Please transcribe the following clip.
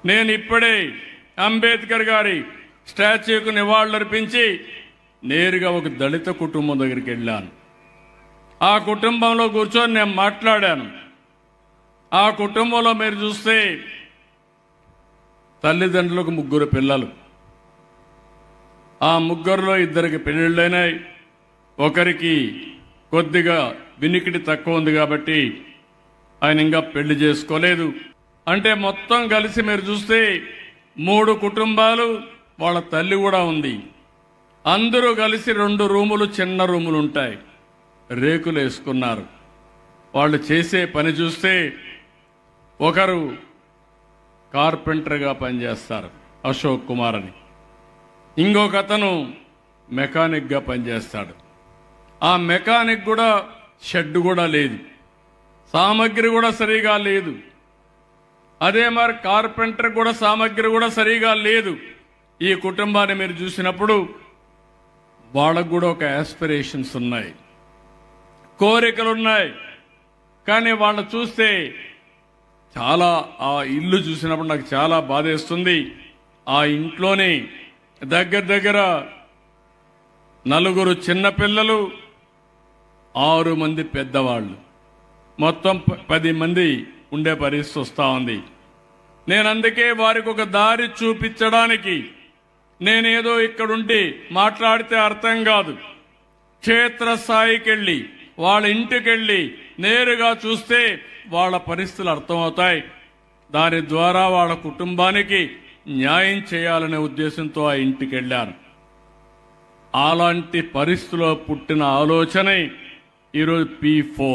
నేను ఇప్పుడే అంబేద్కర్ గారి స్టాచ్యూకు నివాళులర్పించి నేరుగా ఒక దళిత కుటుంబం దగ్గరికి వెళ్ళాను. ఆ కుటుంబంలో కూర్చొని నేను మాట్లాడాను. ఆ కుటుంబంలో మీరు చూస్తే తల్లిదండ్రులకు 3 పిల్లలు. ఆ 3లో 2కి పెళ్లిళ్ళైనాయి. ఒకరికి కొద్దిగా వినికిడి తక్కువ ఉంది కాబట్టి ఆయన ఇంకా పెళ్లి చేసుకోలేదు. అంటే మొత్తం కలిసి మీరు చూస్తే 3 కుటుంబాలు, వాళ్ళ తల్లి కూడా ఉంది. అందరూ కలిసి 2 రూములు, చిన్న రూములు ఉంటాయి, రేకులు వేసుకున్నారు. వాళ్ళు చేసే పని చూస్తే ఒకరు కార్పెంటర్గా పనిచేస్తారు, అశోక్ కుమార్ అని. ఇంకొక అతను మెకానిక్గా పనిచేస్తాడు. ఆ మెకానిక్ కూడా షెడ్ కూడా లేదు, సామగ్రి కూడా సరిగా లేదు. అదే మరి కార్పెంటర్ కూడా సామగ్రి కూడా సరిగా లేదు. ఈ కుటుంబాన్ని మీరు చూసినప్పుడు వాళ్ళకు కూడా ఒక ఆస్పిరేషన్స్ ఉన్నాయి, కోరికలు ఉన్నాయి. కానీ వాళ్ళని చూస్తే చాలా, ఆ ఇల్లు చూసినప్పుడు నాకు చాలా బాధేస్తుంది. ఆ ఇంట్లోనే దగ్గర 4 చిన్నపిల్లలు, 6 మంది పెద్దవాళ్ళు, మొత్తం 10 మంది ఉండే పరిస్థితి వస్తూ ఉంది. నేను అందుకే వారికి ఒక దారి చూపించడానికి నేనేదో ఇక్కడుండి మాట్లాడితే అర్థం కాదు. క్షేత్రస్థాయికి వెళ్ళి వాళ్ళ ఇంటికెళ్ళి నేరుగా చూస్తే వాళ్ళ పరిస్థితులు అర్థమవుతాయి. దాని ద్వారా వాళ్ళ కుటుంబానికి న్యాయం చేయాలనే ఉద్దేశంతో ఆ ఇంటికి వెళ్ళాను. అలాంటి పరిస్థితిలో పుట్టిన ఆలోచనే ఈరోజు P4.